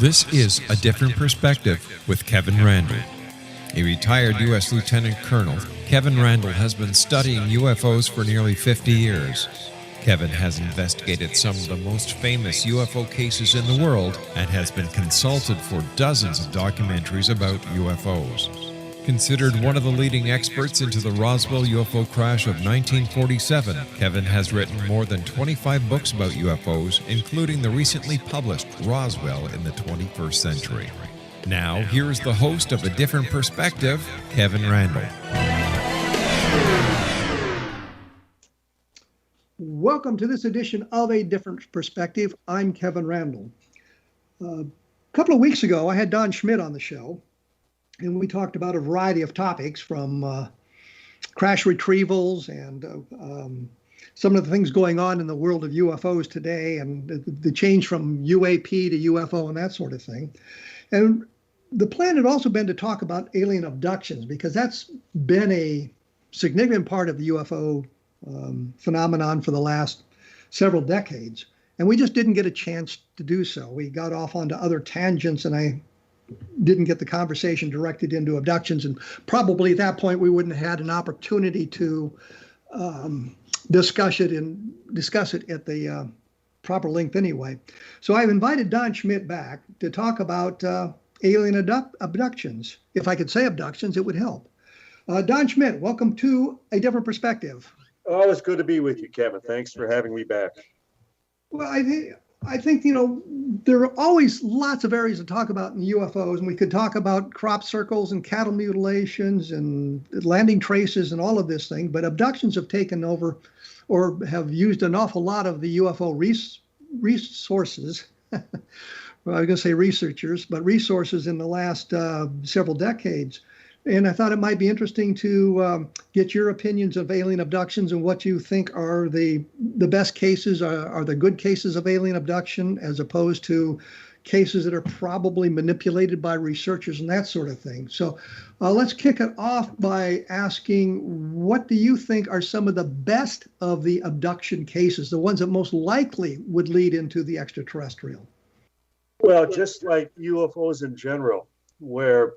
This is A Different Perspective with Kevin Randle. A retired U.S. Lieutenant Colonel, Kevin Randle has been studying UFOs for nearly 50 years. Kevin has investigated some of the most famous UFO cases in the world and has been consulted for dozens of documentaries about UFOs. Considered one of the leading experts into the Roswell UFO Crash of 1947, Kevin has written more than 25 books about UFOs, including the recently published Roswell in the 21st Century. Now, here's the host of A Different Perspective, Kevin Randle. Welcome to this edition of A Different Perspective. I'm Kevin Randle. A couple of weeks ago, I had Don Schmitt on the show, and we talked about a variety of topics from crash retrievals and some of the things going on in the world of UFOs today and the change from UAP to UFO and that sort of thing. And the plan had also been to talk about alien abductions, because that's been a significant part of the UFO phenomenon for the last several decades. And we just didn't get a chance to do so. We got off onto other tangents, and I didn't get the conversation directed into abductions. And probably at that point, we wouldn't have had an opportunity to discuss it at the proper length anyway. So I've invited Don Schmitt back to talk about alien abductions. If I could say abductions, it would help. Don Schmitt, welcome to A Different Perspective. Oh, it's good to be with you, Kevin. Thanks for having me back. Well, I think, there are always lots of areas to talk about in UFOs, and we could talk about crop circles and cattle mutilations and landing traces and all of this thing, but abductions have taken over or have used an awful lot of the UFO resources. Well, I was going to say researchers, but resources in the last several decades. And I thought it might be interesting to get your opinions of alien abductions and what you think are the best cases, are the good cases of alien abduction, as opposed to cases that are probably manipulated by researchers and that sort of thing. So let's kick it off by asking, what do you think are some of the best of the abduction cases, the ones that most likely would lead into the extraterrestrial? Well, just like UFOs in general, where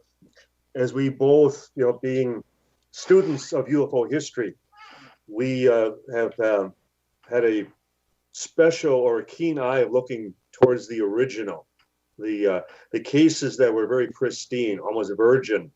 as we both, being students of UFO history, we have had a special or a keen eye of looking towards the original, the cases that were very pristine, almost virgin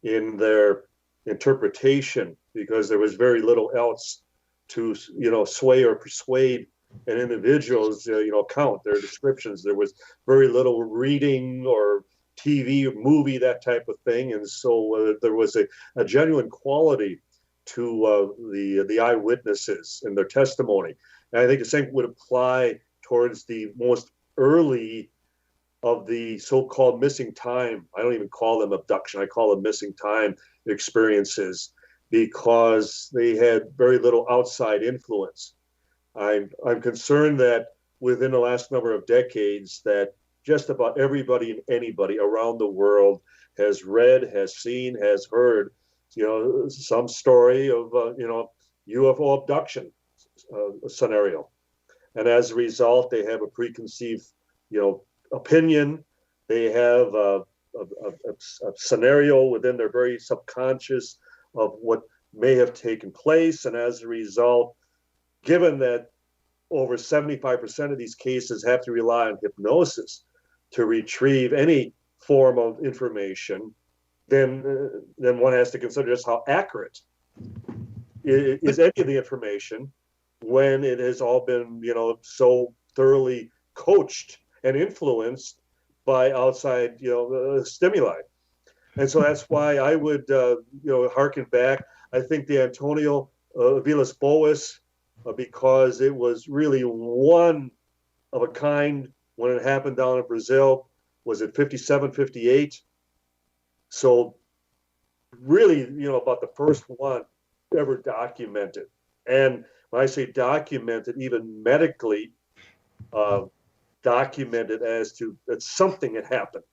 in their interpretation, because there was very little else to, sway or persuade an individual's, account, their descriptions. There was very little reading or TV or movie, that type of thing. And so there was a genuine quality to the eyewitnesses and their testimony. And I think the same would apply towards the most early of the so-called missing time. I don't even call them abduction. I call them missing time experiences, because they had very little outside influence. I'm concerned that within the last number of decades that just about everybody and anybody around the world has read, has seen, has heard, some story of, UFO abduction scenario. And as a result, they have a preconceived, opinion. They have a scenario within their very subconscious of what may have taken place. And as a result, given that over 75% of these cases have to rely on hypnosis to retrieve any form of information, then one has to consider just how accurate is any of the information when it has all been, so thoroughly coached and influenced by outside, stimuli. And so that's why I would, harken back. I think the Antonio Villas-Boas, because it was really one of a kind when it happened down in Brazil. Was it 57, 58? So really, about the first one ever documented. And when I say documented, even medically documented, as to that something had happened,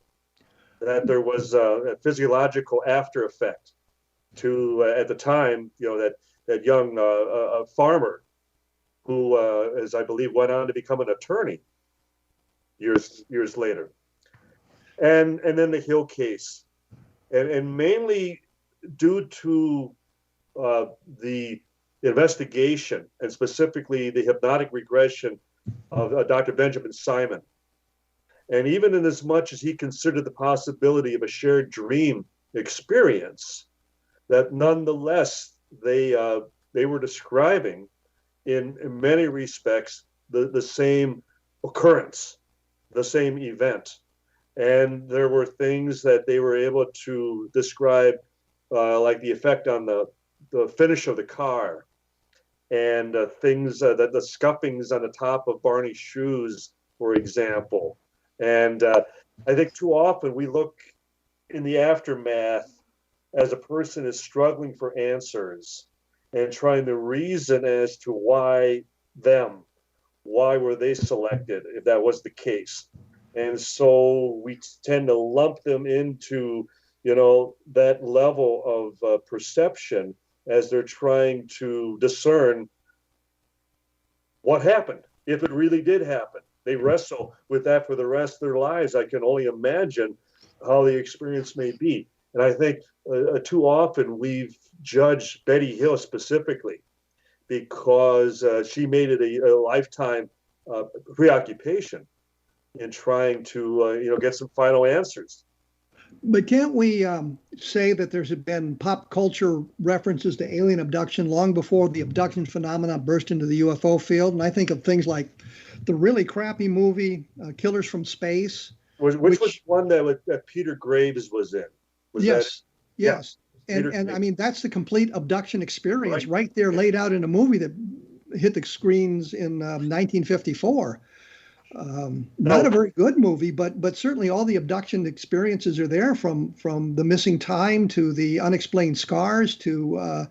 that there was a physiological after effect to, at the time, that young farmer who, as I believe, went on to become an attorney years later. and then the Hill case, and mainly due to the investigation, and specifically the hypnotic regression of Dr. Benjamin Simon. And even in as much as he considered the possibility of a shared dream experience, that nonetheless they were describing in many respects the same occurrence, the same event. And there were things that they were able to describe, like the effect on the finish of the car, and things that the scuffings on the top of Barney's shoes, for example. And I think too often we look in the aftermath as a person is struggling for answers and trying to reason as to why were they selected, if that was the case. And so we tend to lump them into, that level of perception as they're trying to discern what happened, if it really did happen. They wrestle with that for the rest of their lives. I can only imagine how the experience may be. And I think too often we've judged Betty Hill specifically because she made it a lifetime preoccupation in trying to, get some final answers. But can't we say that there's been pop culture references to alien abduction long before the abduction phenomena burst into the UFO field? And I think of things like the really crappy movie Killers from Space. Which was one that Peter Graves was in? Yes. Yeah. And I mean, that's the complete abduction experience right there laid out in a movie that hit the screens in 1954. Not a very good movie, but certainly all the abduction experiences are there, from the missing time to the unexplained scars to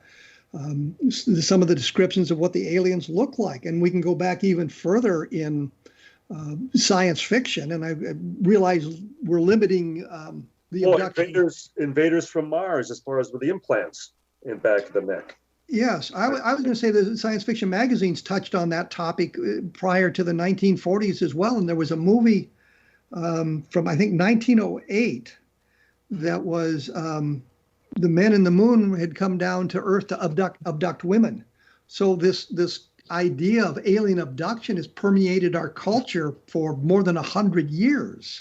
some of the descriptions of what the aliens look like. And we can go back even further in science fiction. And I realize we're limiting the abduction. Invaders from Mars, as far as with the implants in back of the neck. Yes, I was going to say that science fiction magazines touched on that topic prior to the 1940s as well. And there was a movie from, I think, 1908 that was the men in the moon had come down to Earth to abduct women. So this idea of alien abduction has permeated our culture for more than 100 years.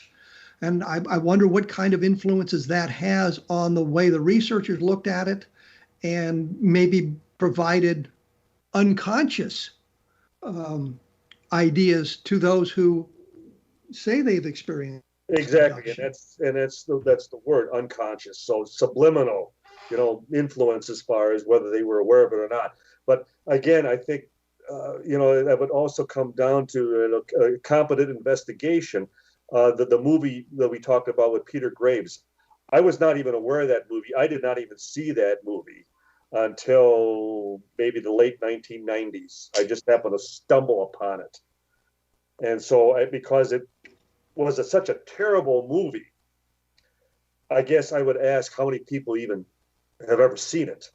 And I wonder what kind of influences that has on the way the researchers looked at it, and maybe provided unconscious ideas to those who say they've experienced. Exactly, and that's the word, unconscious. So subliminal, influence as far as whether they were aware of it or not. But again, I think that would also come down to a competent investigation. The movie that we talked about with Peter Graves, I was not even aware of that movie. I did not even see that movie until maybe the late 1990s. I just happened to stumble upon it. And so because it was such a terrible movie, I guess I would ask how many people even have ever seen it.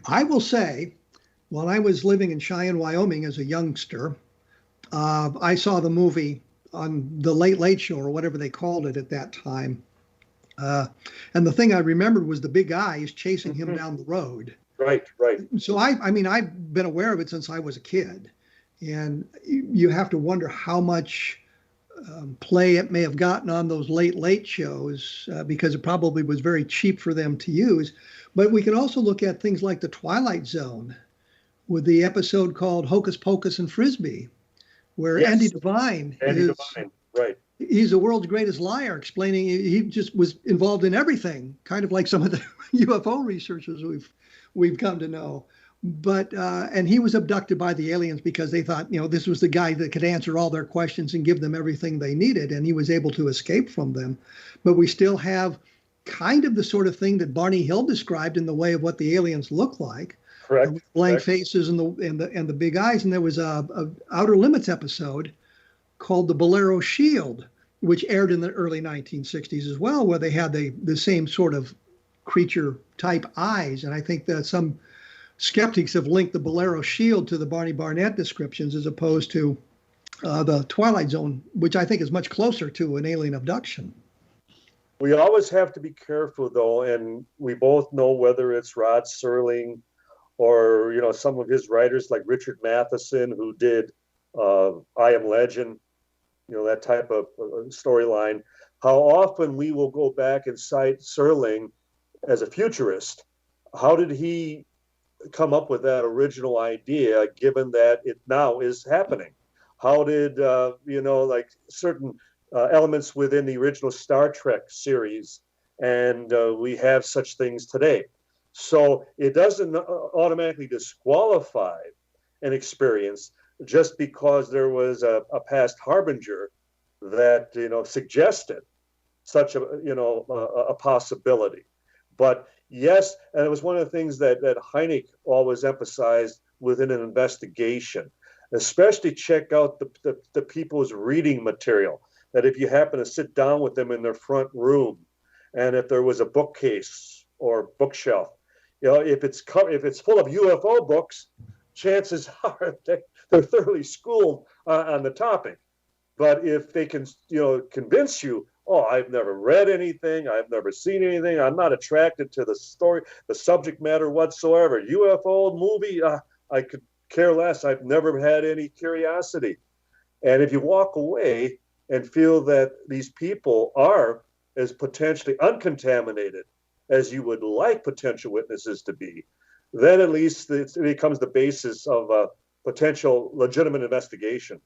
I will say, while I was living in Cheyenne, Wyoming as a youngster, I saw the movie on the Late Late Show, or whatever they called it at that time. And the thing I remembered was the big eyes chasing him down the road. Right. So I mean, I've been aware of it since I was a kid. And you have to wonder how much play it may have gotten on those late, late shows because it probably was very cheap for them to use. But we can also look at things like The Twilight Zone with the episode called Hocus Pocus and Frisbee, where Andy Devine right. He's the world's greatest liar, explaining he just was involved in everything, kind of like some of the UFO researchers we've come to know. But and he was abducted by the aliens because they thought, this was the guy that could answer all their questions and give them everything they needed, and he was able to escape from them. But we still have kind of the sort of thing that Barney Hill described in the way of what the aliens look like. Correct. With blank faces and the big eyes. And there was a Outer Limits episode called The Bolero Shield, which aired in the early 1960s as well, where they had the same sort of creature type eyes. And I think that some skeptics have linked the Bolero Shield to the Barney Barnett descriptions as opposed to the Twilight Zone, which I think is much closer to an alien abduction. We always have to be careful, though, and we both know whether it's Rod Serling or, you know, some of his writers like Richard Matheson, who did I Am Legend, you know, that type of storyline, how often we will go back and cite Serling as a futurist. How did he come up with that original idea, given that it now is happening? How did, you know, like certain elements within the original Star Trek series, and we have such things today. So it doesn't automatically disqualify an experience just because there was a past harbinger that, you know, suggested such a, you know, a possibility. But yes, and it was one of the things that Hynek always emphasized within an investigation, especially check out the people's reading material. That if you happen to sit down with them in their front room, and if there was a bookcase or bookshelf, you know, if it's full of UFO books, chances are they're thoroughly schooled on the topic. But if they can, you know, convince you, oh, I've never read anything, I've never seen anything, I'm not attracted to the story, the subject matter whatsoever. UFO movie, I could care less. I've never had any curiosity. And if you walk away and feel that these people are as potentially uncontaminated as you would like potential witnesses to be, then at least it becomes the basis of a potential legitimate investigation.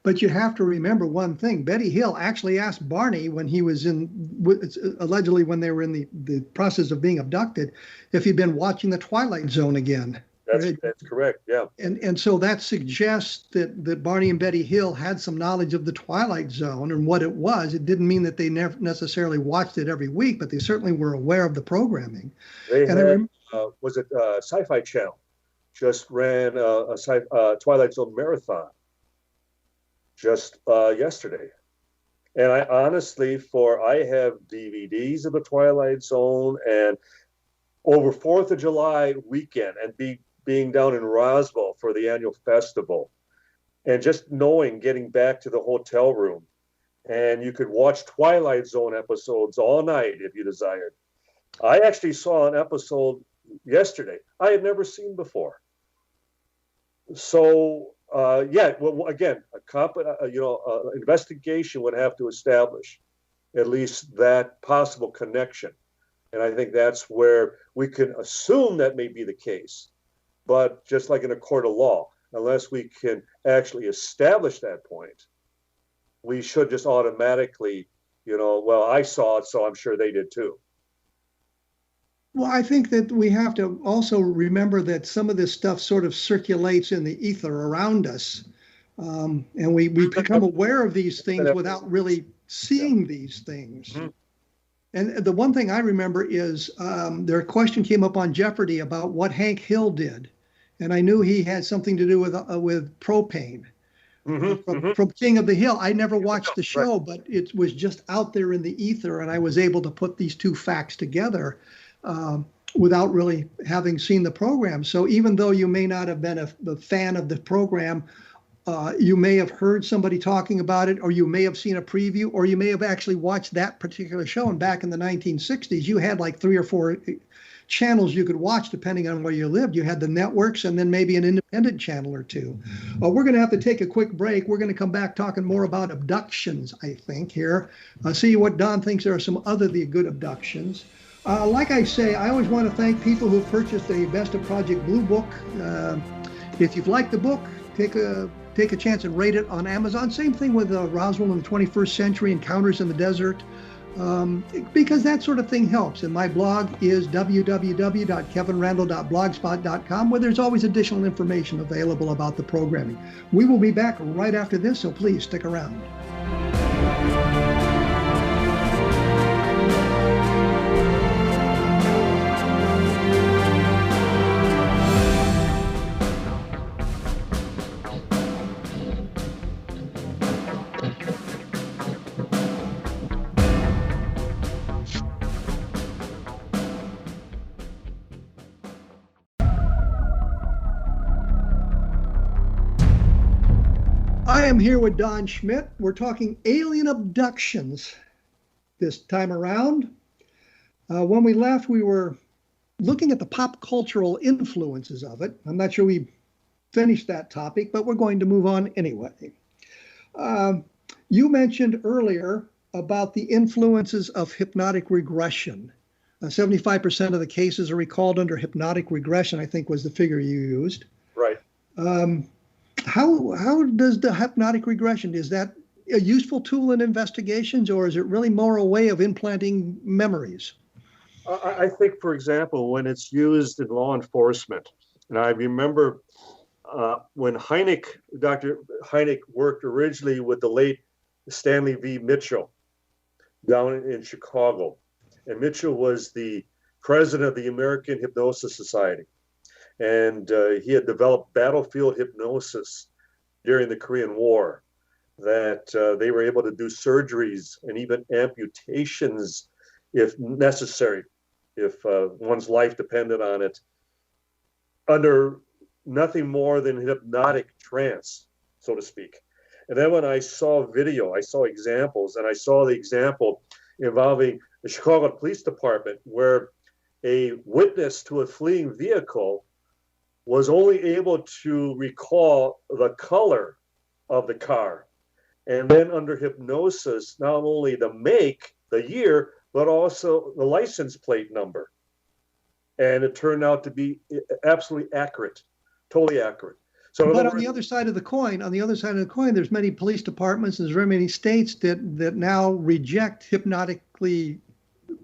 But you have to remember one thing. Betty Hill actually asked Barney when he was allegedly when they were in the process of being abducted, if he'd been watching The Twilight Zone again. That's correct, yeah. And so that suggests that Barney and Betty Hill had some knowledge of the Twilight Zone and what it was. It didn't mean that they never necessarily watched it every week, but they certainly were aware of the programming. They had, was it Sci-Fi Channel, just ran a Twilight Zone marathon just yesterday. And I honestly, I have DVDs of the Twilight Zone, and over 4th of July weekend and being down in Roswell for the annual festival, and just knowing, getting back to the hotel room, and you could watch Twilight Zone episodes all night if you desired. I actually saw an episode yesterday I had never seen before. So yeah, well, again, investigation would have to establish at least that possible connection. And I think that's where we can assume that may be the case. But just like in a court of law, unless we can actually establish that point, we should just automatically, well, I saw it, so I'm sure they did too. Well, I think that we have to also remember that some of this stuff sort of circulates in the ether around us. And we become aware of these things without really seeing these things. Mm-hmm. And the one thing I remember is a question came up on Jeopardy about what Hank Hill did. And I knew he had something to do with propane. Mm-hmm, from King of the Hill. I never watched the show, but it was just out there in the ether, and I was able to put these two facts together without really having seen the program. So even though you may not have been a fan of the program, you may have heard somebody talking about it, or you may have seen a preview, or you may have actually watched that particular show. And back in the 1960s, you had like 3 or 4 channels you could watch depending on where you lived. You had the networks and then maybe an independent channel or two. We're going to have to take a quick break. We're going to come back talking more about abductions, I think, here. See what Don thinks there are some other good abductions. Like I say, I always want to thank people who purchased the Best of Project Blue book. If you've liked the book, take a chance and rate it on Amazon. Same thing with Roswell in the 21st Century, Encounters in the Desert. Because that sort of thing helps. And my blog is www.kevinrandle.blogspot.com, where there's always additional information available about the programming. We will be back right after this, so please stick around. I am here with Don Schmitt. We're talking alien abductions. this time around. When we left, we were looking at the pop cultural influences of it. I'm not sure we finished that topic, but we're going to move on anyway. You mentioned earlier about the influences of hypnotic regression. 75% of the cases are recalled under hypnotic regression, I think was the figure you used. Right. How does the hypnotic regression, is that a useful tool in investigations, or is it really more a way of implanting memories? I think, for example, when it's used in law enforcement, and I remember when Dr. Hynek worked originally with the late Stanley V. Mitchell down in Chicago. And Mitchell was the president of the American Hypnosis Society. And he had developed battlefield hypnosis during the Korean War, that they were able to do surgeries and even amputations if necessary, if one's life depended on it, under nothing more than hypnotic trance, so to speak. And then when I saw video, I saw examples, and I saw the example involving the Chicago Police Department, where a witness to a fleeing vehicle was only able to recall the color of the car. And then under hypnosis, not only the make, the year, but also the license plate number. And it turned out to be absolutely accurate, totally accurate. So, but on the other side of the coin, there's many police departments, and there's very many states that now reject hypnotically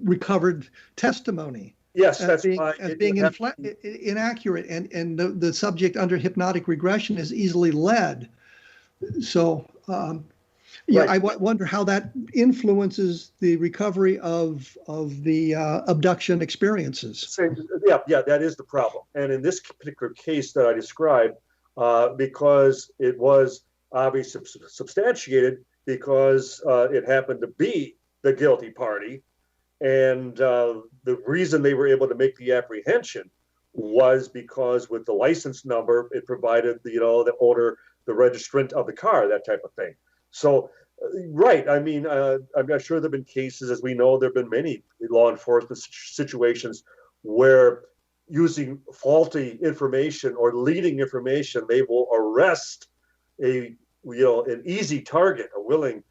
recovered testimony. Yes, that's being inaccurate, and the subject under hypnotic regression is easily led. So, right. I wonder how that influences the recovery of the abduction experiences. Yeah, that is the problem. And in this particular case that I described, because it was obviously substantiated, because it happened to be the guilty party, and the reason they were able to make the apprehension was because with the license number, it provided the owner, the registrant of the car, that type of thing. So, right. I mean, I'm not sure there've been cases, as we know, there've been many law enforcement situations where using faulty information or leading information, they will arrest an easy target, a willing,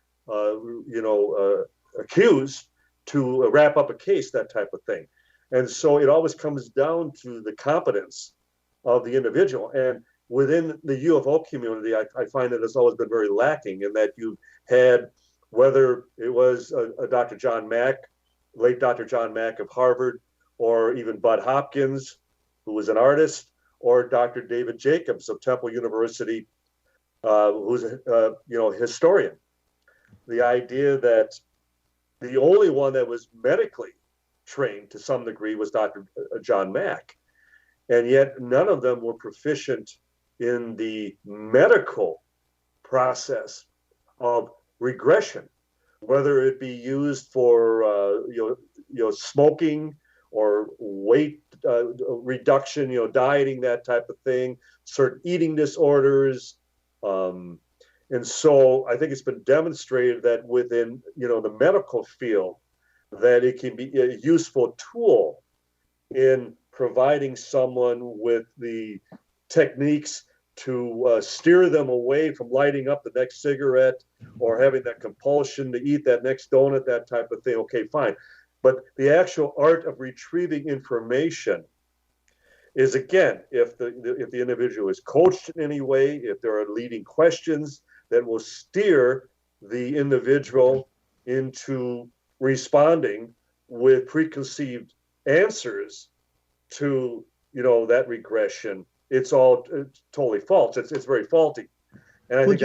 accused to wrap up a case, that type of thing. And so it always comes down to the competence of the individual. And within the UFO community, I find that it's always been very lacking, in that you've had, whether it was Dr. John Mack, late Dr. John Mack of Harvard, or even Bud Hopkins, who was an artist, or Dr. David Jacobs of Temple University, who's a historian. The idea that the only one that was medically trained to some degree was Dr. John Mack, and yet none of them were proficient in the medical process of regression, whether it be used for smoking or weight reduction, dieting, that type of thing, certain eating disorders. And so I think it's been demonstrated that within, the medical field, that it can be a useful tool in providing someone with the techniques to steer them away from lighting up the next cigarette or having that compulsion to eat that next donut, that type of thing. Okay, fine. But the actual art of retrieving information is, again, if the individual is coached in any way, if there are leading questions that will steer the individual into responding with preconceived answers to, that regression, it's totally false. It's very faulty. And I think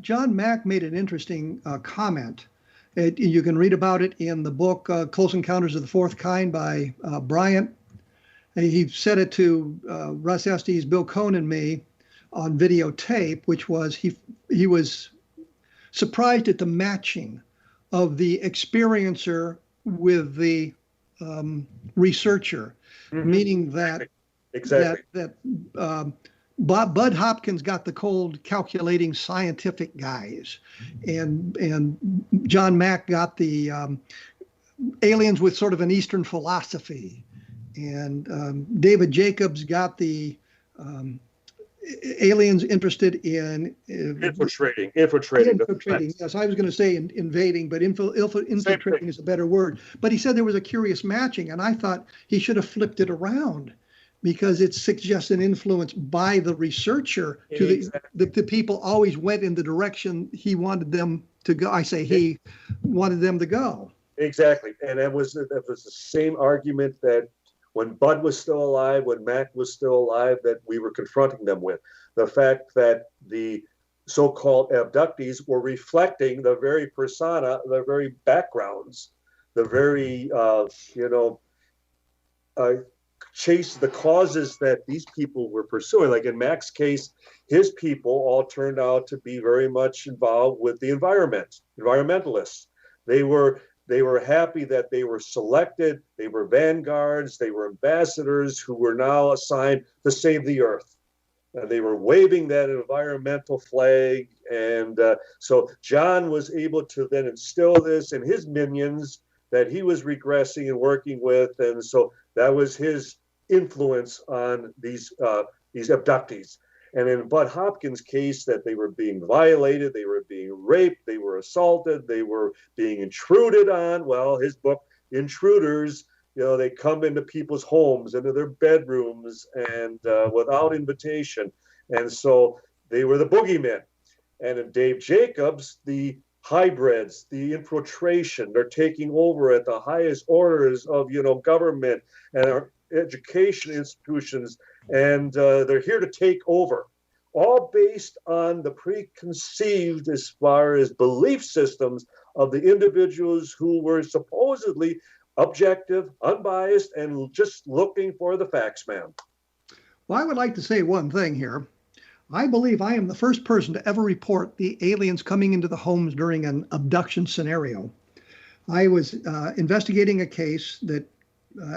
John Mack made an interesting comment. You can read about it in the book Close Encounters of the Fourth Kind by Bryant. And he said it to Russ Estes, Bill Cohn, and me on videotape, which was he was surprised at the matching of the experiencer with the researcher, meaning that exactly. that Bud Hopkins got the cold, calculating scientific guys, and John Mack got the aliens with sort of an Eastern philosophy, and David Jacobs got the aliens interested in infiltrating. Yes, I was going to say invading, but infiltrating is a better word. But he said there was a curious matching, and I thought he should have flipped it around, because it suggests an influence by the researcher to the people always went in the direction he wanted them to go. I say he wanted them to go. Exactly, and that was the same argument that when Bud was still alive, when Mac was still alive, that we were confronting them with. The fact that the so-called abductees were reflecting the very persona, the very backgrounds, the very, chase the causes that these people were pursuing. Like in Mac's case, his people all turned out to be very much involved with the environment, environmentalists. They were happy that they were selected. They were vanguards. They were ambassadors who were now assigned to save the earth. And they were waving that environmental flag. And so John was able to then instill this in his minions that he was regressing and working with. And so that was his influence on these abductees. And in Bud Hopkins' case, that they were being violated, they were being raped, they were assaulted, they were being intruded on. Well, his book, Intruders, they come into people's homes, into their bedrooms, and without invitation. And so they were the boogeymen. And in Dave Jacobs, the hybrids, the infiltration, they're taking over at the highest orders of, government and our education institutions, and they're here to take over, all based on the preconceived, as far as belief systems, of the individuals who were supposedly objective, unbiased, and just looking for the facts, man. Well, I would like to say one thing here. I believe I am the first person to ever report the aliens coming into the homes during an abduction scenario. I was investigating a case that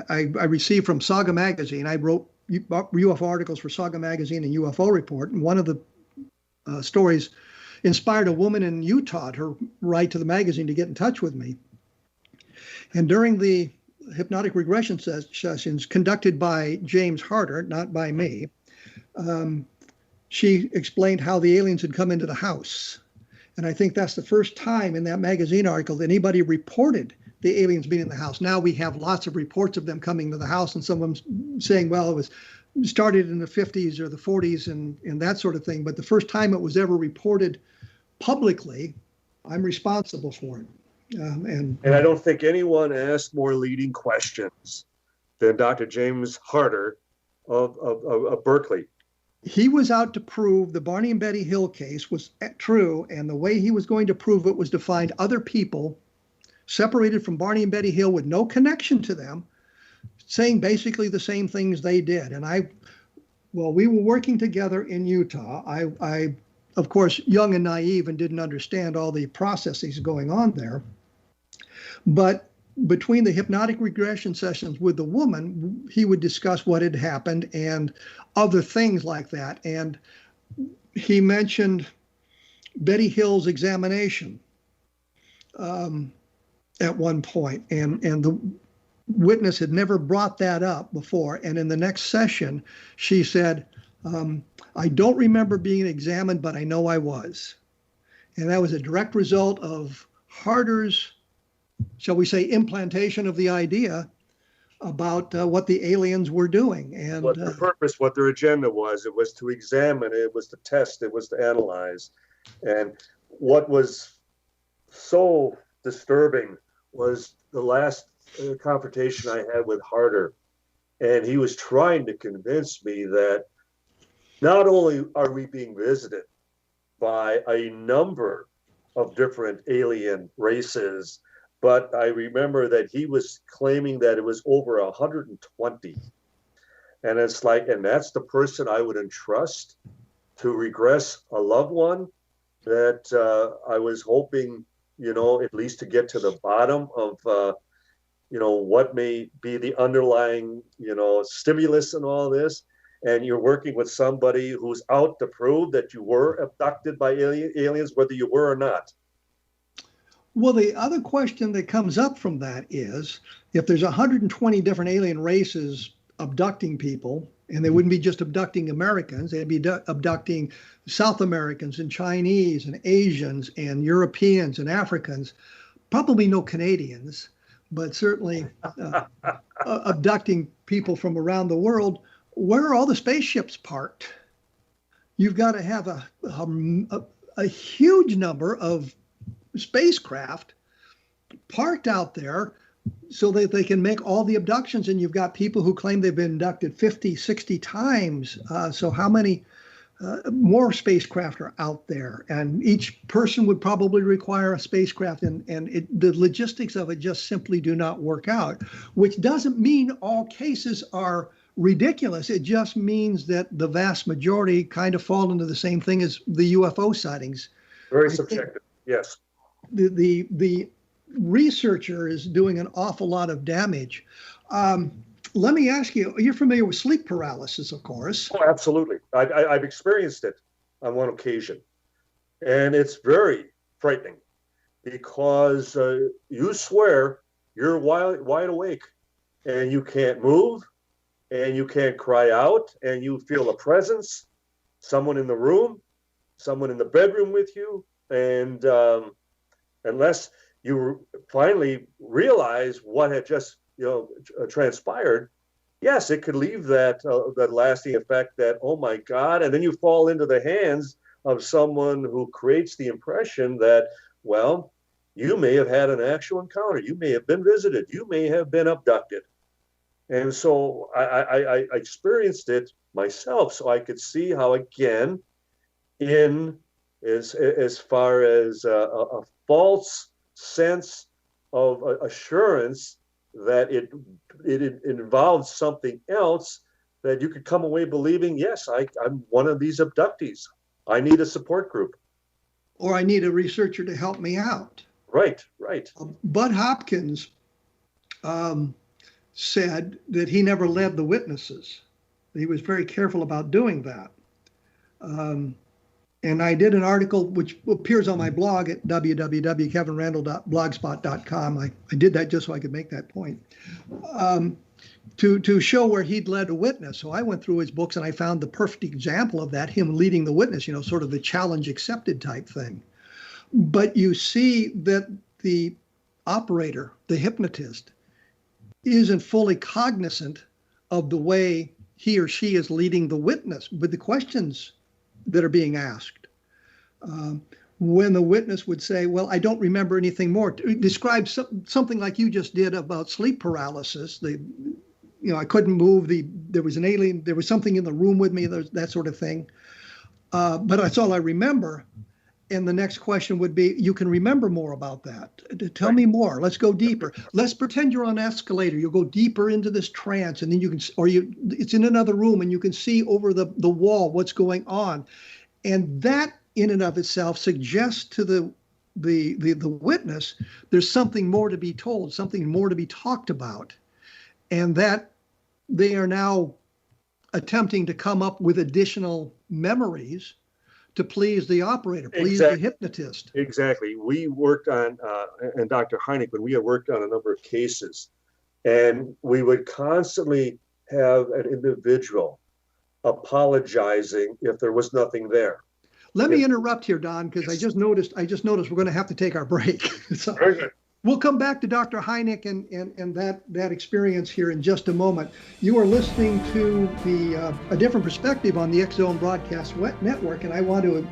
I received from Saga Magazine. I wrote UFO articles for Saga Magazine and UFO Report, and one of the stories inspired a woman in Utah to write to the magazine to get in touch with me. And during the hypnotic regression sessions conducted by James Harder, not by me, she explained how the aliens had come into the house. And I think that's the first time in that magazine article that anybody reported the aliens being in the house. Now we have lots of reports of them coming to the house, and some of them saying, well, it was started in the 50s or the 40s and that sort of thing. But the first time it was ever reported publicly, I'm responsible for it. And I don't think anyone asked more leading questions than Dr. James Harder of Berkeley. He was out to prove the Barney and Betty Hill case was true, and the way he was going to prove it was to find other people separated from Barney and Betty Hill with no connection to them, saying basically the same things they did. And we were working together in Utah. I, of course, young and naive and didn't understand all the processes going on there. But between the hypnotic regression sessions with the woman, he would discuss what had happened and other things like that. And he mentioned Betty Hill's examination at one point, and the witness had never brought that up before. And in the next session, she said, I don't remember being examined, but I know I was. And that was a direct result of Harder's, shall we say, implantation of the idea about what the aliens were doing. And what their purpose, what their agenda was. It was to examine, it was to test, it was to analyze. And what was so disturbing was the last confrontation I had with Harder. And he was trying to convince me that not only are we being visited by a number of different alien races, but I remember that he was claiming that it was over 120. And it's like, and that's the person I would entrust to regress a loved one that I was hoping, at least to get to the bottom of, what may be the underlying, stimulus in all this. and you're working with somebody who's out to prove that you were abducted by aliens, whether you were or not. Well, the other question that comes up from that is, if there's 120 different alien races abducting people, and they wouldn't be just abducting Americans, they'd be abducting South Americans and Chinese and Asians and Europeans and Africans, probably no Canadians, but certainly abducting people from around the world. Where are all the spaceships parked? You've got to have a huge number of spacecraft parked out there so that they can make all the abductions. And you've got people who claim they've been abducted 50, 60 times. So how many more spacecraft are out there? And each person would probably require a spacecraft, and the logistics of it just simply do not work out, which doesn't mean all cases are ridiculous. It just means that the vast majority kind of fall into the same thing as the UFO sightings. Very subjective, yes. The researcher is doing an awful lot of damage. Let me ask you, you're familiar with sleep paralysis, of course. Oh, absolutely. I've experienced it on one occasion. And it's very frightening because you swear you're wide awake and you can't move and you can't cry out and you feel a presence, someone in the room, someone in the bedroom with you. And unless you finally realize what had just transpired, yes, it could leave that lasting effect that, oh my God, and then you fall into the hands of someone who creates the impression that, well, you may have had an actual encounter, you may have been visited, you may have been abducted. And so I experienced it myself, so I could see how, again, as far as a false sense of assurance that it involves something else, that you could come away believing, yes, I'm one of these abductees. I need a support group. Or I need a researcher to help me out. Right. Bud Hopkins said that he never led the witnesses. He was very careful about doing that. And I did an article which appears on my blog at www.kevinrandle.blogspot.com. I did that just so I could make that point, to show where he'd led a witness. So I went through his books and I found the perfect example of that, him leading the witness, sort of the challenge accepted type thing. But you see that the operator, the hypnotist, isn't fully cognizant of the way he or she is leading the witness with the questions that are being asked. When the witness would say, well, I don't remember anything more, describe something like you just did about sleep paralysis. I couldn't move, there was an alien, there was something in the room with me, that sort of thing. But that's all I remember. And the next question would be, you can remember more about that. Tell me more. Let's go deeper. Let's pretend you're on an escalator. You'll go deeper into this trance, and then it's in another room, and you can see over the wall what's going on. And that in and of itself suggests to the witness there's something more to be told, something more to be talked about, and that they are now attempting to come up with additional memories to please the operator, please the hypnotist. Exactly. We worked on, and Dr. Hynek, when we had worked on a number of cases, and we would constantly have an individual apologizing if there was nothing there. Let me interrupt here, Don, because I just noticed we're going to have to take our break. So very good. We'll come back to Dr. Hynek and that experience here in just a moment. You are listening to a different perspective on the X-Zone Broadcast Network, and I want to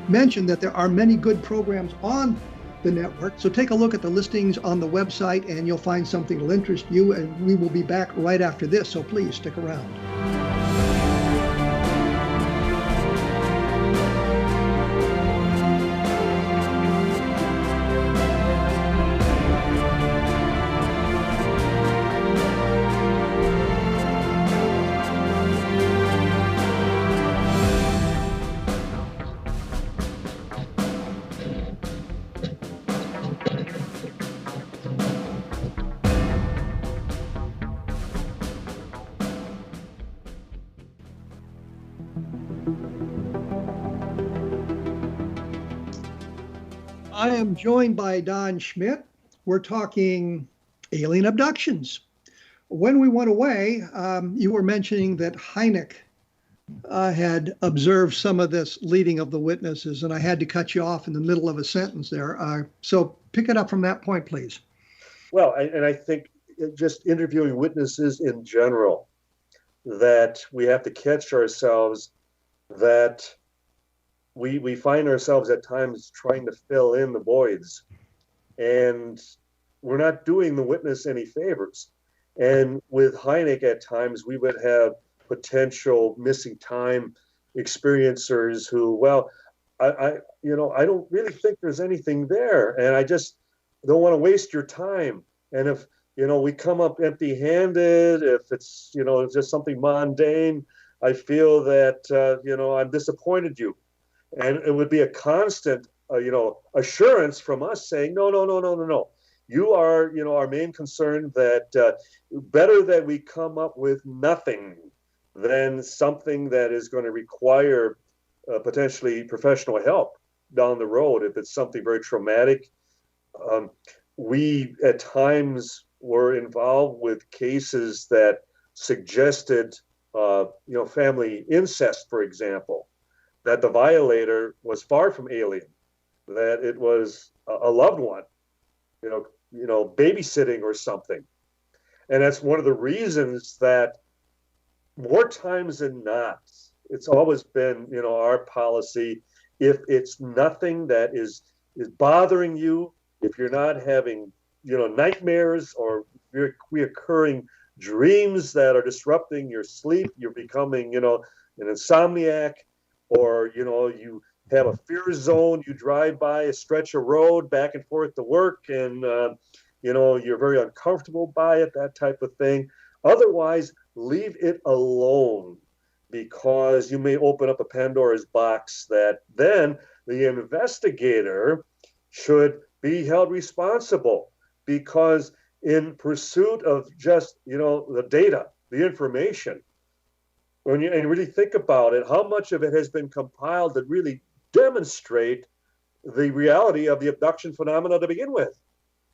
mention that there are many good programs on the network. So take a look at the listings on the website, and you'll find something that will interest you. And we will be back right after this, so please stick around. I am joined by Don Schmitt. We're talking alien abductions. When we went away, you were mentioning that Hynek had observed some of this leading of the witnesses, and I had to cut you off in the middle of a sentence there. So pick it up from that point, please. Well, I think just interviewing witnesses in general, that we have to catch ourselves that we find ourselves at times trying to fill in the voids, and we're not doing the witness any favors. And with Hynek, at times we would have potential missing time experiencers who, well, I don't really think there's anything there, and I just don't want to waste your time. And if we come up empty-handed, if it's just something mundane, I feel that I'm disappointed you. And it would be a constant, assurance from us saying, no. You are, our main concern, that better that we come up with nothing than something that is going to require potentially professional help down the road if it's something very traumatic. We at times were involved with cases that suggested, family incest, for example, that the violator was far from alien, that it was a loved one, babysitting or something. And that's one of the reasons that more times than not, it's always been, our policy, if it's nothing that is bothering you, if you're not having, nightmares or reoccurring dreams that are disrupting your sleep, you're becoming, an insomniac, or, you have a fear zone, you drive by a stretch of road back and forth to work, and, you're very uncomfortable by it, that type of thing. Otherwise, leave it alone, because you may open up a Pandora's box that then the investigator should be held responsible, because in pursuit of just, the data, the information, when you really think about it, how much of it has been compiled that really demonstrate the reality of the abduction phenomena to begin with?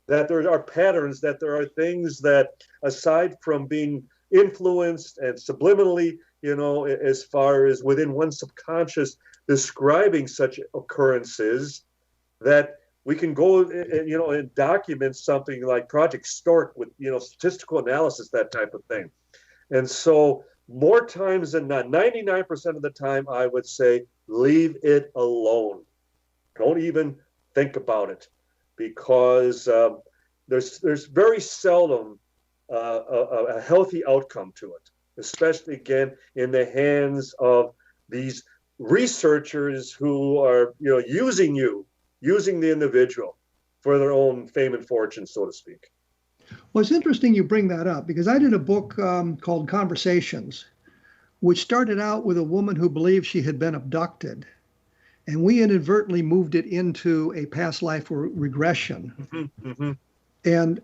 That there are patterns, that there are things that, aside from being influenced and subliminally, as far as within one's subconscious describing such occurrences, that we can go and document something like Project Stork with, statistical analysis, that type of thing. And so more times than not, 99% of the time, I would say, leave it alone. Don't even think about it, because there's very seldom a healthy outcome to it, especially, again, in the hands of these researchers who are, using the individual for their own fame and fortune, so to speak. Well, it's interesting you bring that up, because I did a book called Conversations, which started out with a woman who believed she had been abducted. And we inadvertently moved it into a past life regression. Mm-hmm, mm-hmm. And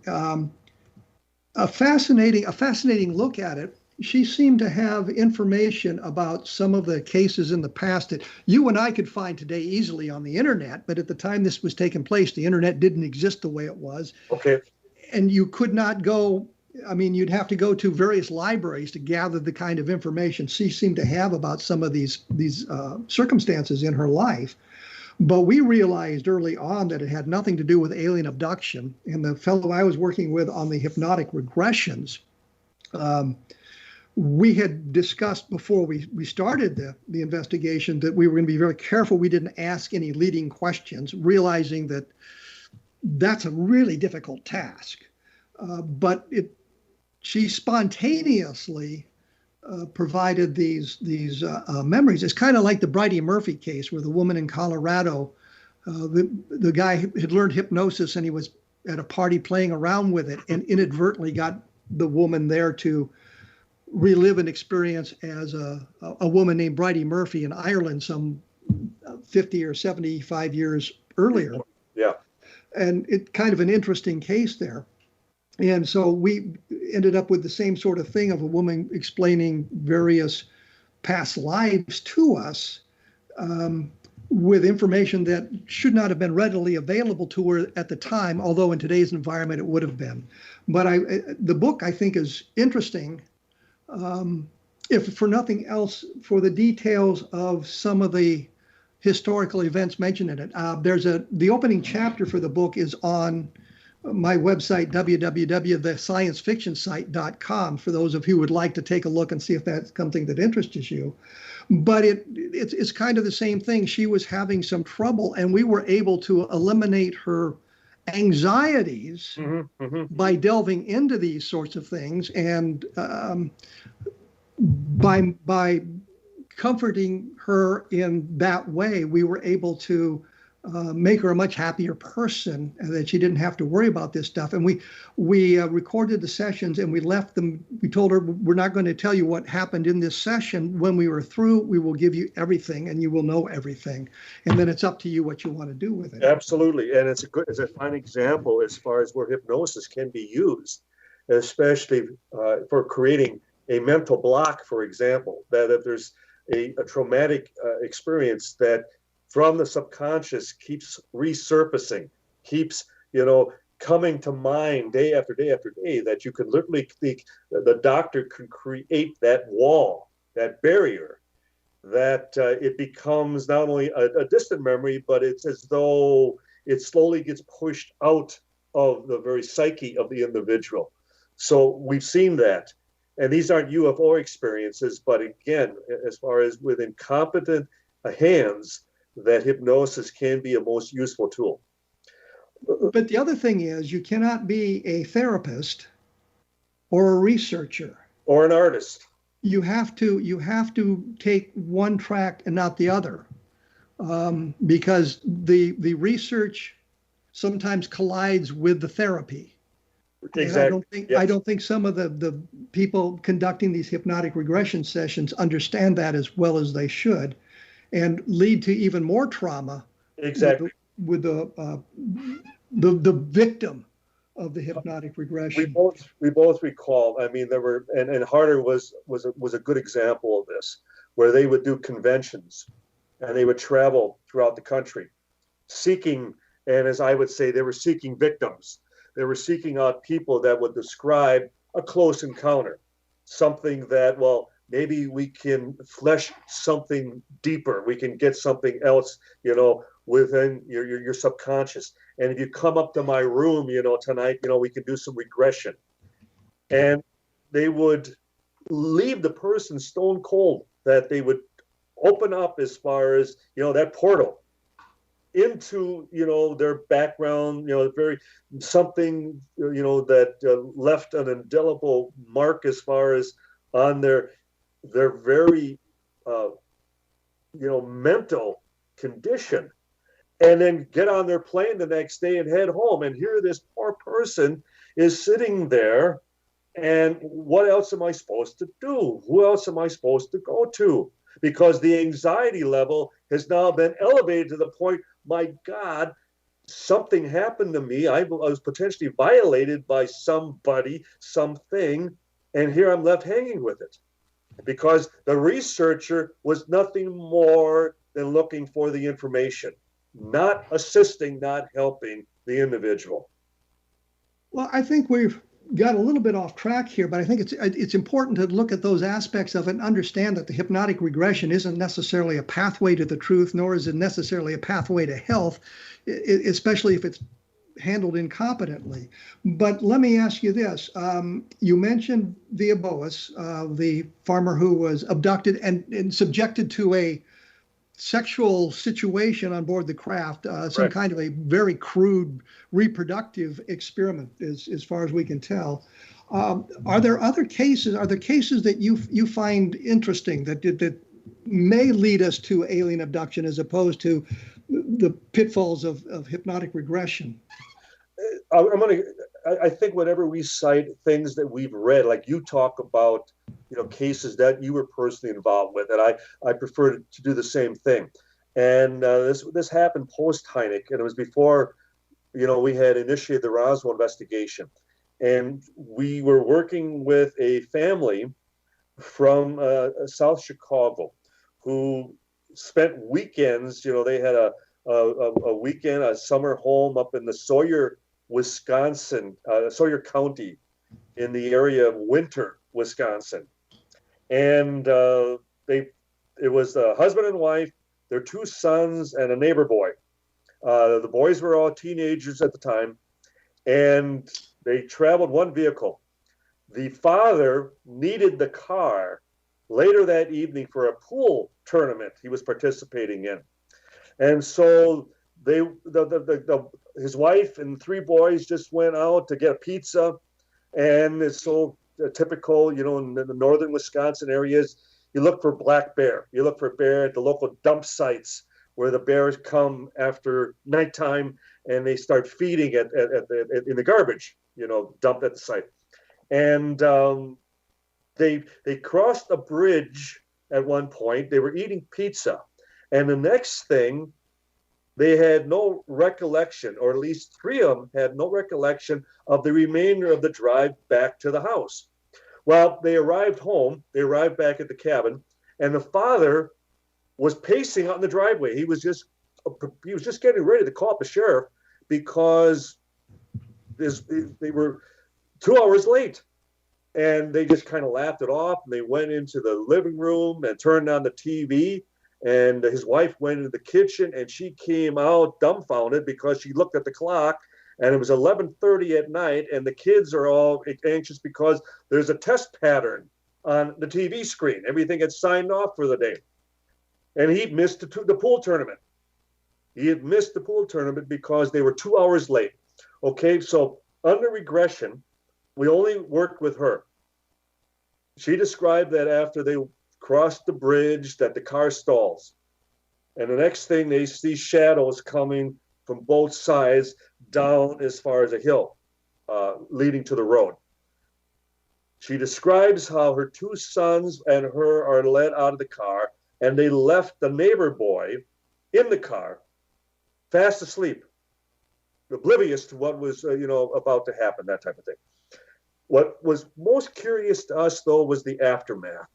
a fascinating look at it. She seemed to have information about some of the cases in the past that you and I could find today easily on the internet. But at the time this was taking place, the internet didn't exist the way it was. Okay. And you could not go, you'd have to go to various libraries to gather the kind of information she seemed to have about some of these circumstances in her life. But we realized early on that it had nothing to do with alien abduction. And the fellow I was working with on the hypnotic regressions, we had discussed before we started the investigation that we were going to be very careful we didn't ask any leading questions, realizing that that's a really difficult task. But she spontaneously provided these memories. It's kind of like the Bridie Murphy case, where the woman in Colorado, the guy had learned hypnosis, and he was at a party playing around with it, and inadvertently got the woman there to relive an experience as a woman named Bridie Murphy in Ireland some 50 or 75 years earlier. Yeah. And it's kind of an interesting case there. And so we ended up with the same sort of thing of a woman explaining various past lives to us. with information that should not have been readily available to her at the time, although in today's environment it would have been. But the book, I think, is interesting, if for nothing else, for the details of some of the historical events mentioned in it. The opening chapter for the book is on my website, www.thesciencefictionsite.com, for those of you who would like to take a look and see if that's something that interests you. But it's kind of the same thing. She was having some trouble, and we were able to eliminate her anxieties by delving into these sorts of things, and by comforting her in that way, we were able to make her a much happier person, and that she didn't have to worry about this stuff. And we recorded the sessions, and we left them. We told her, we're not going to tell you what happened in this session. When we were through, we will give you everything, and you will know everything. And then it's up to you what you want to do with it. Absolutely, and it's a fine example as far as where hypnosis can be used, especially for creating a mental block, for example, that if there's a traumatic experience that from the subconscious keeps resurfacing, keeps, coming to mind day after day after day, that you can literally think the doctor can create that wall, that barrier, that it becomes not only a distant memory, but it's as though it slowly gets pushed out of the very psyche of the individual. So we've seen that. And these aren't UFO experiences, but again, as far as with incompetent hands, that hypnosis can be a most useful tool. But the other thing is, you cannot be a therapist or a researcher or an artist. You have to take one track and not the other, because the research sometimes collides with the therapy. Exactly. I don't think some of the people conducting these hypnotic regression sessions understand that as well as they should, and lead to even more trauma. Exactly. With the victim of the hypnotic regression. We both recall. I mean, there were, and Harder was a good example of this, where they would do conventions, and they would travel throughout the country, seeking, and as I would say, they were seeking victims. They were seeking out people that would describe a close encounter, something that, well, maybe we can flesh something deeper. We can get something else, within your subconscious. And if you come up to my room, tonight, we can do some regression. And they would leave the person stone cold, that they would open up as far as, that portal into, their background, very something, that left an indelible mark as far as on their very, mental condition, and then get on their plane the next day and head home. And here this poor person is sitting there, and what else am I supposed to do? Who else am I supposed to go to? Because the anxiety level has now been elevated to the point, my God, something happened to me. I was potentially violated by somebody, something, and here I'm left hanging with it. Because the researcher was nothing more than looking for the information, not assisting, not helping the individual. Well, I think we've got a little bit off track here, but I think it's important to look at those aspects of it and understand that the hypnotic regression isn't necessarily a pathway to the truth, nor is it necessarily a pathway to health, especially if it's handled incompetently. But let me ask you this. You mentioned Hubertus, the farmer who was abducted and subjected to a sexual situation on board the craft, some kind of a very crude reproductive experiment, as far as we can tell. Are there other cases? Are there cases that you find interesting that may lead us to alien abduction as opposed to the pitfalls of hypnotic regression? I think whenever we cite things that we've read, like you talk about, cases that you were personally involved with, and I prefer to do the same thing. And this happened post Hynek, and it was before, we had initiated the Roswell investigation. And we were working with a family from South Chicago who spent weekends. They had a weekend, a summer home up in the Sawyer, Wisconsin, Sawyer County, in the area of Winter, Wisconsin, and it was a husband and wife, their 2 sons, and a neighbor boy. The boys were all teenagers at the time, and they traveled one vehicle. The father needed the car later that evening for a pool tournament he was participating in. And so his wife and 3 boys just went out to get a pizza. And it's so typical, in the northern Wisconsin areas, you look for black bear. You look for bear at the local dump sites where the bears come after nighttime and they start feeding in the garbage, dumped at the site. And they crossed a bridge at one point. They were eating pizza. And the next thing, they had no recollection, or at least 3 of them had no recollection of the remainder of the drive back to the house. Well, they arrived home. They arrived back at the cabin, and the father was pacing out in the driveway. He was just getting ready to call up the sheriff because they were 2 hours late. And they just kind of laughed it off. And they went into the living room and turned on the TV. And his wife went into the kitchen, and she came out dumbfounded because she looked at the clock, and it was 11:30 at night, and the kids are all anxious because there's a test pattern on the TV screen. Everything had signed off for the day. And he missed the pool tournament. He had missed the pool tournament because they were 2 hours late. Okay, so under regression, we only worked with her. She described that after they crossed the bridge, that the car stalls. And the next thing, they see shadows coming from both sides down as far as a hill leading to the road. She describes how her 2 sons and her are led out of the car, and they left the neighbor boy in the car, fast asleep, oblivious to what was about to happen, that type of thing. What was most curious to us, though, was the aftermath.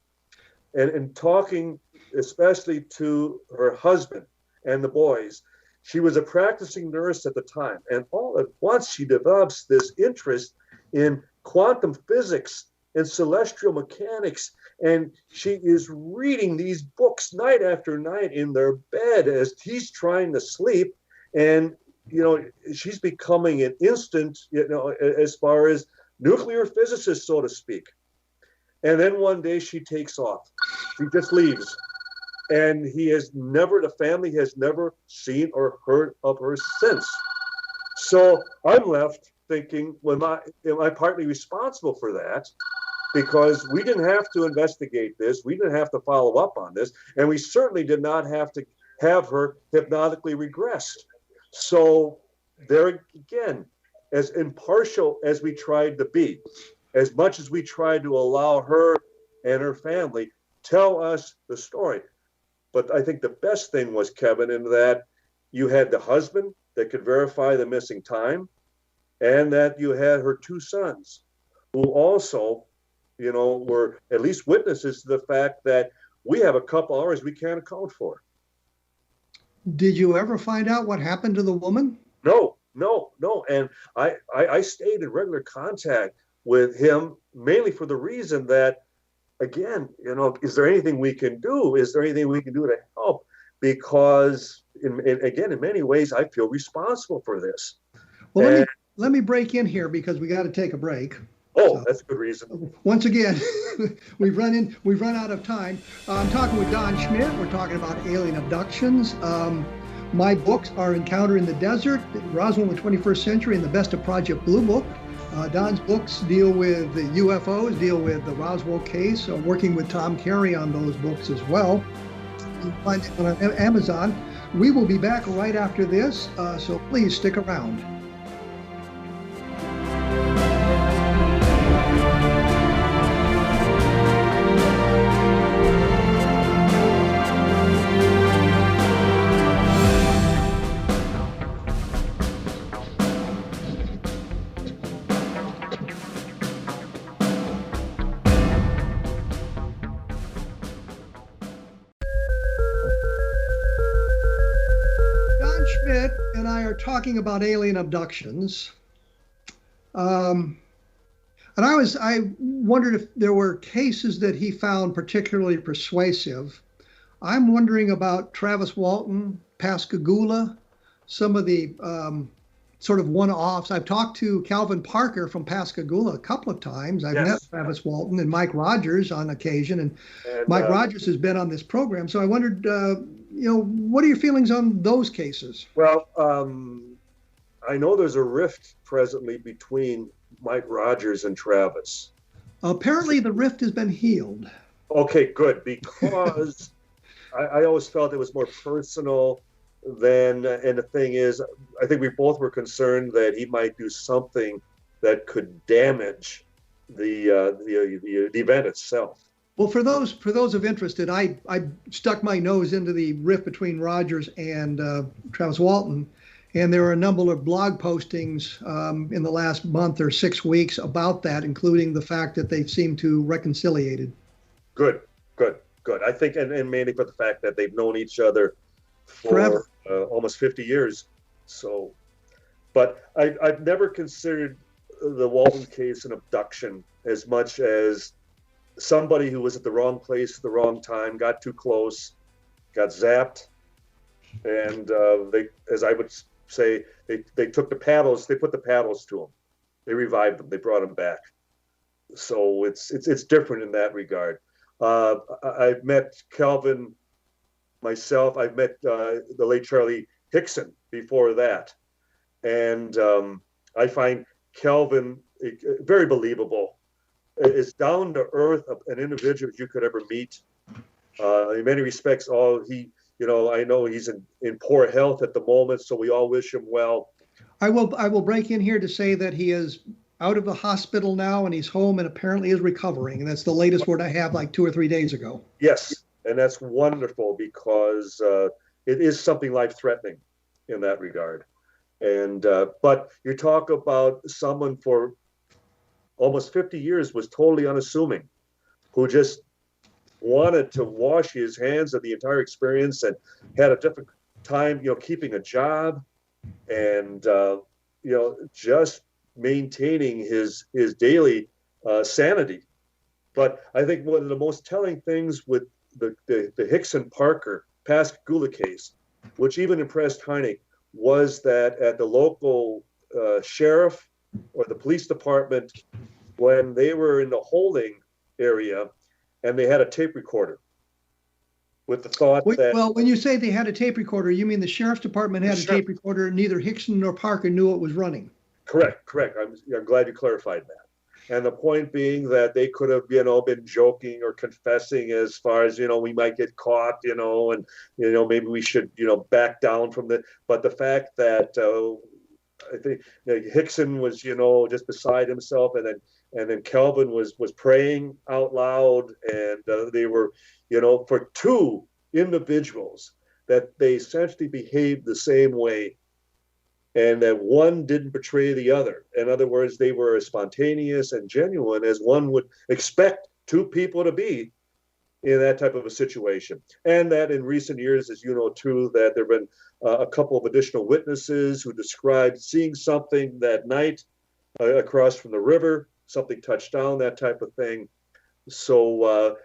And in talking, especially to her husband and the boys, she was a practicing nurse at the time. And all at once, she develops this interest in quantum physics and celestial mechanics. And she is reading these books night after night in their bed as he's trying to sleep. And, she's becoming an instant, as far as nuclear physicist, so to speak. And then one day she takes off. She just leaves. And the family has never seen or heard of her since. So I'm left thinking, am I partly responsible for that? Because we didn't have to investigate this. We didn't have to follow up on this. And we certainly did not have to have her hypnotically regressed. So there again, as impartial as we tried to be, as much as we tried to allow her and her family tell us the story. But I think the best thing was, Kevin, in that you had the husband that could verify the missing time, and that you had her 2 sons who also, were at least witnesses to the fact that we have a couple hours we can't account for. Did you ever find out what happened to the woman? No. And I stayed in regular contact with him, mainly for the reason that, again, is there anything we can do? Is there anything we can do to help? Because, in many ways, I feel responsible for this. Well, let me break in here because we got to take a break. Oh, that's a good reason. Once again, we've run out of time. I'm talking with Don Schmitt. We're talking about alien abductions. My books are Encounter in the Desert, Roswell in the 21st Century, and the Best of Project Blue Book. Don's books deal with the UFOs, deal with the Roswell case, working with Tom Carey on those books as well. You can find it on Amazon. We will be back right after this, so please stick around. I are talking about alien abductions. And I wondered if there were cases that he found particularly persuasive. I'm wondering about Travis Walton, Pascagoula, some of the sort of one-offs. I've talked to Calvin Parker from Pascagoula a couple of times. I've met Travis Walton and Mike Rogers on occasion, and Mike Rogers has been on this program. So I wondered, what are your feelings on those cases? Well, I know there's a rift presently between Mike Rogers and Travis. Apparently the rift has been healed. Okay, good, because I always felt it was more personal than, and the thing is, I think we both were concerned that he might do something that could damage the event itself. Well, for those of interested, I stuck my nose into the rift between Rogers and Travis Walton, and there are a number of blog postings in the last month or 6 weeks about that, including the fact that they seem to reconciliated. Good. I think, and mainly for the fact that they've known each other for forever, almost 50 years. So, but I've never considered the Walton case an abduction as much as somebody who was at the wrong place at the wrong time, got too close, got zapped, and they, as I would say, they took the paddles, they put the paddles to them, they revived them, they brought them back. So it's different in that regard. I've met Calvin myself. I've met the late Charlie Hickson before that, and I find Calvin very believable. Is down to earth, an individual you could ever meet. In many respects, I know he's in poor health at the moment, so we all wish him well. I will break in here to say that he is out of the hospital now and he's home and apparently is recovering. And that's the latest word I have, like 2 or 3 days ago. Yes, and that's wonderful because it is something life-threatening in that regard. And but you talk about someone for almost 50 years was totally unassuming, who just wanted to wash his hands of the entire experience and had a difficult time, keeping a job and, just maintaining his daily sanity. But I think one of the most telling things with the Hickson Parker Pascagoula case, which even impressed Hynek, was that at the local sheriff or the police department, when they were in the holding area and they had a tape recorder with the thought that... Well, when you say they had a tape recorder, you mean the sheriff's department had a tape recorder and neither Hickson nor Parker knew it was running? Correct. I'm glad you clarified that. And the point being that they could have, been joking or confessing as far as, we might get caught, and, maybe we should, back down from the... But the fact that... I think Hickson was, just beside himself, and then Calvin was praying out loud, and they were, for two individuals that they essentially behaved the same way, and that one didn't betray the other. In other words, they were as spontaneous and genuine as one would expect two people to be in that type of a situation. And that in recent years, as you know, too, that there have been a couple of additional witnesses who described seeing something that night across from the river, something touched down, that type of thing. So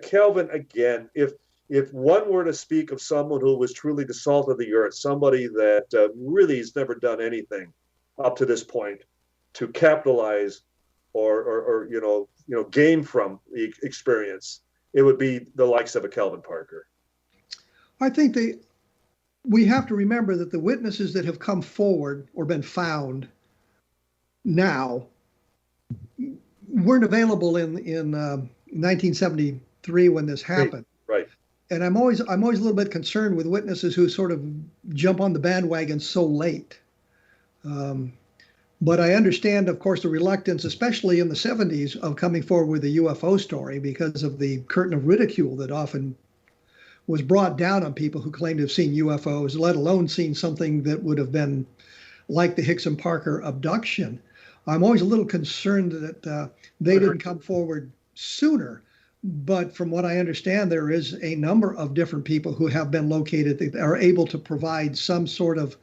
Calvin, again, if one were to speak of someone who was truly the salt of the earth, somebody that really has never done anything up to this point to capitalize or gain from the experience, it would be the likes of a Calvin Parker. I think we have to remember that the witnesses that have come forward or been found now weren't available in 1973 when this happened. Right. And I'm always a little bit concerned with witnesses who sort of jump on the bandwagon so late. But I understand, of course, the reluctance, especially in the 70s, of coming forward with a UFO story because of the curtain of ridicule that often was brought down on people who claimed to have seen UFOs, let alone seen something that would have been like the Hickson Parker abduction. I'm always a little concerned that they didn't come forward sooner. But from what I understand, there is a number of different people who have been located that are able to provide some sort of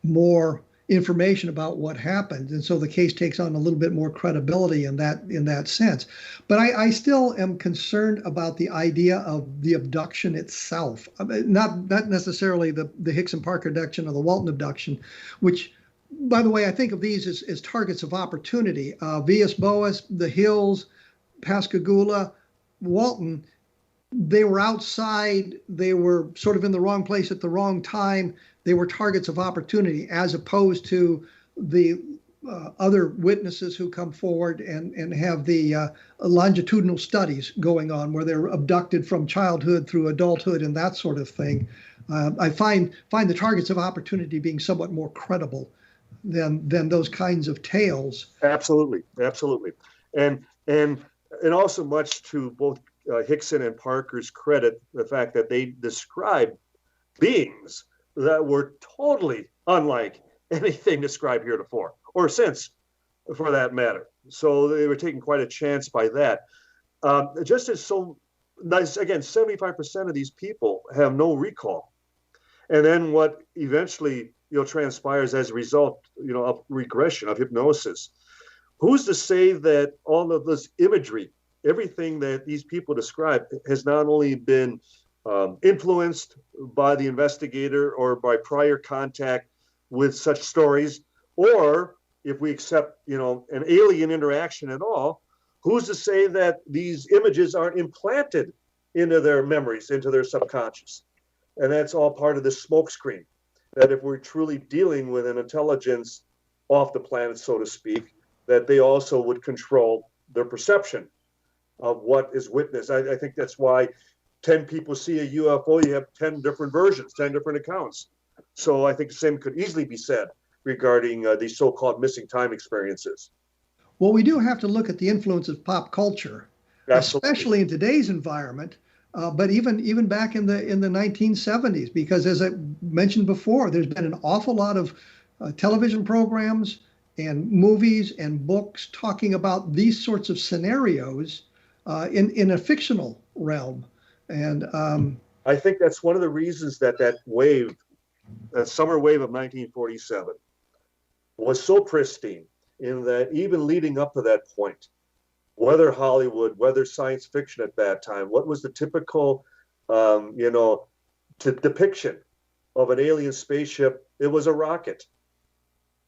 more information about what happened, and so the case takes on a little bit more credibility in that sense. But I still am concerned about the idea of the abduction itself. I mean, not necessarily the Hickson Park abduction or the Walton abduction, which, by the way, I think of these as targets of opportunity. Villas Boas, the Hills, Pascagoula, Walton, they were outside, they were sort of in the wrong place at the wrong time. They were targets of opportunity, as opposed to the other witnesses who come forward and have the longitudinal studies going on, where they're abducted from childhood through adulthood and that sort of thing. I find the targets of opportunity being somewhat more credible than those kinds of tales. Absolutely, absolutely, and also much to both Hickson and Parker's credit, the fact that they described beings that were totally unlike anything described heretofore or since, for that matter. So they were taking quite a chance by that. Just as so nice, again, 75% of these people have no recall. And then what eventually transpires as a result of regression, of hypnosis. Who's to say that all of this imagery, everything that these people describe, has not only been influenced by the investigator or by prior contact with such stories, or if we accept, an alien interaction at all, who's to say that these images aren't implanted into their memories, into their subconscious? And that's all part of the smokescreen, that if we're truly dealing with an intelligence off the planet, so to speak, that they also would control their perception of what is witnessed. I think that's why 10 people see a UFO, you have 10 different versions, 10 different accounts. So I think the same could easily be said regarding these so-called missing time experiences. Well, we do have to look at the influence of pop culture, Absolutely. Especially in today's environment, but even back in the 1970s, because as I mentioned before, there's been an awful lot of television programs and movies and books talking about these sorts of scenarios in a fictional realm. And I think that's one of the reasons that wave, that summer wave of 1947, was so pristine, in that even leading up to that point, whether Hollywood, whether science fiction at that time, what was the typical, depiction of an alien spaceship? It was a rocket.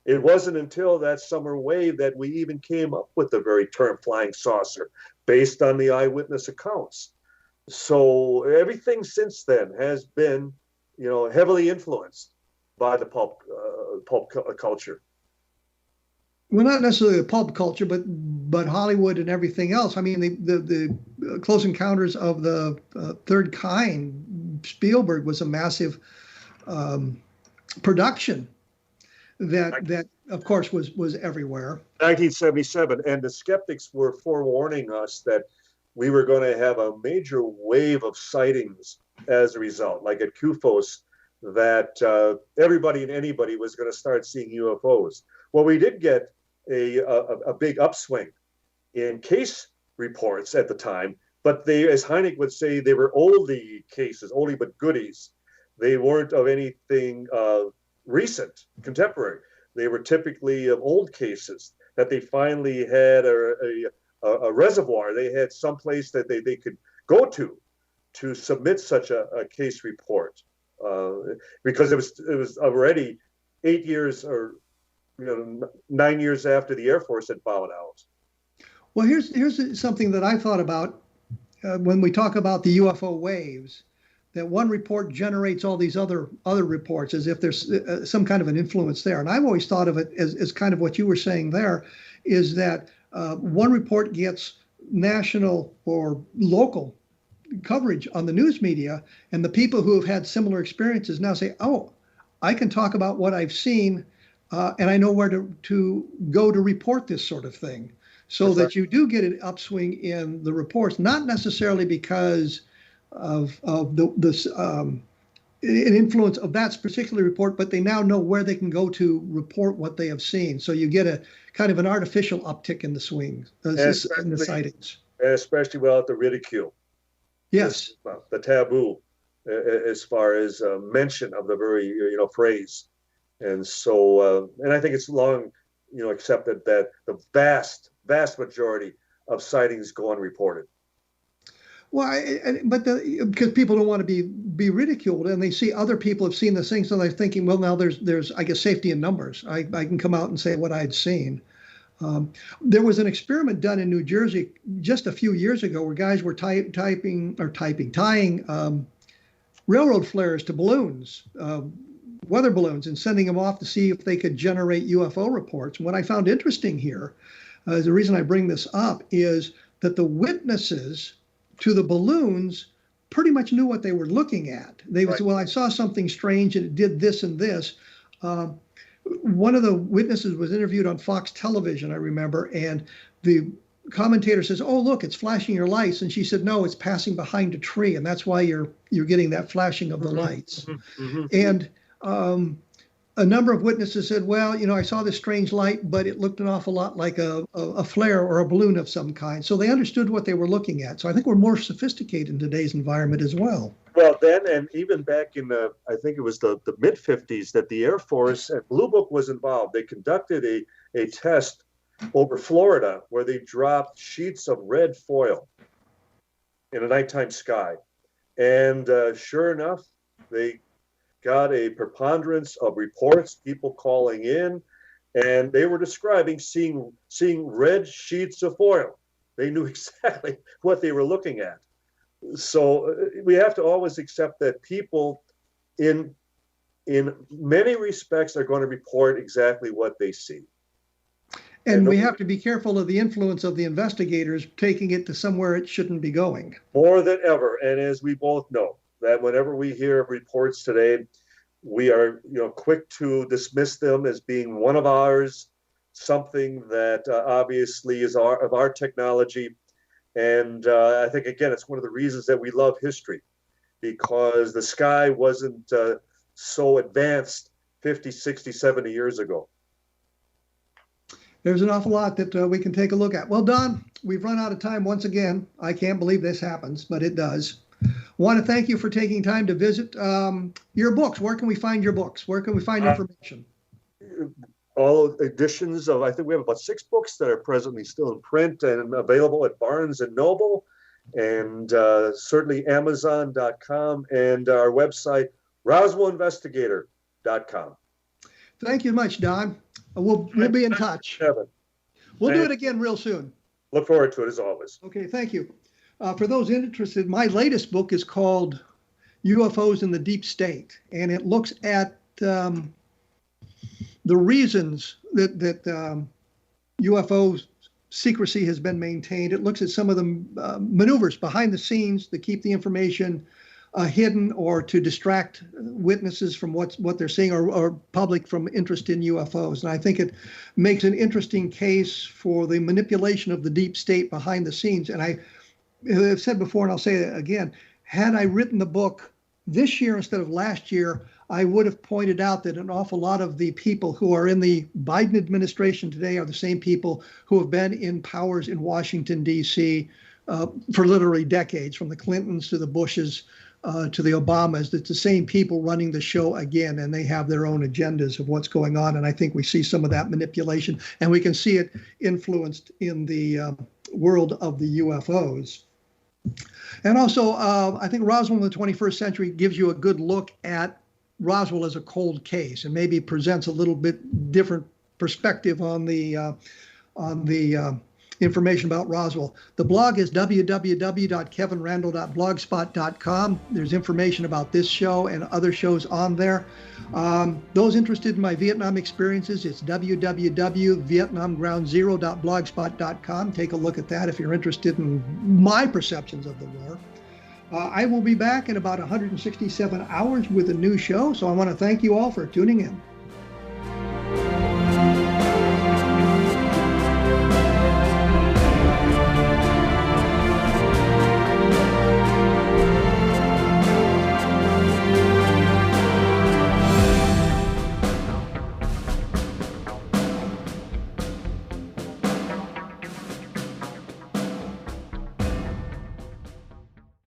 It wasn't until that summer wave that we even came up with the very term flying saucer, based on the eyewitness accounts. So everything since then has been, heavily influenced by the pulp culture. Well, not necessarily the pulp culture, but Hollywood and everything else. I mean, the Close Encounters of the Third Kind, Spielberg, was a massive production that of course was everywhere. 1977, and the skeptics were forewarning us that we were going to have a major wave of sightings as a result, like at Kufos, that everybody and anybody was going to start seeing UFOs. Well, we did get a big upswing in case reports at the time, but they, as Hynek would say, they were oldie cases, oldie but goodies. They weren't of anything recent, contemporary. They were typically of old cases that they finally had a reservoir. They had some place that they could go to submit such a case report, because it was already 8 years or 9 years after the Air Force had bowed out. Well, here's something that I thought about when we talk about the UFO waves, that one report generates all these other reports, as if there's some kind of an influence there. And I've always thought of it as kind of what you were saying there, is that one report gets national or local coverage on the news media, and the people who have had similar experiences now say, oh, I can talk about what I've seen, and I know where to go to report this sort of thing. So that you do get an upswing in the reports, not necessarily because of an influence of that particular report, but they now know where they can go to report what they have seen. So you get a kind of an artificial uptick in the swings, in the sightings. And especially without the ridicule. Yes. The taboo, as far as mention of the very, phrase. And so, and I think it's long, accepted that the vast majority of sightings go unreported. Well, because people don't want to be ridiculed, and they see other people have seen the things, so they're thinking, well, now there's I guess safety in numbers. I can come out and say what I'd seen. There was an experiment done in New Jersey just a few years ago where guys were tying railroad flares to balloons, weather balloons, and sending them off to see if they could generate UFO reports. And what I found interesting here, the reason I bring this up, is that the witnesses to the balloons pretty much knew what they were looking at. They would say, well, I saw something strange and it did this and this. One of the witnesses was interviewed on Fox television, I remember, and the commentator says, oh, look, it's flashing your lights. And she said, no, it's passing behind a tree. And that's why you're getting that flashing of the lights. And a number of witnesses said, well, I saw this strange light, but it looked an awful lot like a flare or a balloon of some kind. So they understood what they were looking at. So I think we're more sophisticated in today's environment as well. Well, then, and even back in I think it was the mid-50s, that the Air Force and Blue Book was involved. They conducted a test over Florida where they dropped sheets of red foil in a nighttime sky. And sure enough, they got a preponderance of reports, people calling in, and they were describing seeing red sheets of foil. They knew exactly what they were looking at. So we have to always accept that people in many respects are going to report exactly what they see. And we have to be careful of the influence of the investigators taking it to somewhere it shouldn't be going. More than ever. And as we both know, that whenever we hear reports today, we are quick to dismiss them as being one of ours, something that obviously is of our technology. And I think, again, it's one of the reasons that we love history, because the sky wasn't so advanced 50, 60, 70 years ago. There's an awful lot that we can take a look at. Well, Don, we've run out of time once again. I can't believe this happens, but it does. Want to thank you for taking time to visit your books. Where can we find your books? Where can we find information? All editions of, I think we have about 6 books that are presently still in print and available at Barnes & Noble, and certainly Amazon.com, and our website, RoswellInvestigator.com. Thank you much, Don. We'll be in touch. Kevin. We'll do it again real soon. Look forward to it as always. Okay, thank you. For those interested, my latest book is called UFOs in the Deep State, and it looks at the reasons that UFO secrecy has been maintained. It looks at some of the maneuvers behind the scenes that keep the information hidden, or to distract witnesses from what they're seeing, or public from interest in UFOs. And I think it makes an interesting case for the manipulation of the deep state behind the scenes. And I've said before, and I'll say it again, had I written the book this year instead of last year, I would have pointed out that an awful lot of the people who are in the Biden administration today are the same people who have been in powers in Washington, D.C. For literally decades, from the Clintons to the Bushes to the Obamas. It's the same people running the show again, and they have their own agendas of what's going on. And I think we see some of that manipulation, and we can see it influenced in the world of the UFOs. And also, I think Roswell in the 21st century gives you a good look at Roswell as a cold case, and maybe presents a little bit different perspective on the information about Roswell. The blog is www.kevinrandle.blogspot.com. There's information about this show and other shows on there. Those interested in my Vietnam experiences, it's www.vietnamgroundzero.blogspot.com. Take a look at that if you're interested in my perceptions of the war. I will be back in about 167 hours with a new show, so I want to thank you all for tuning in.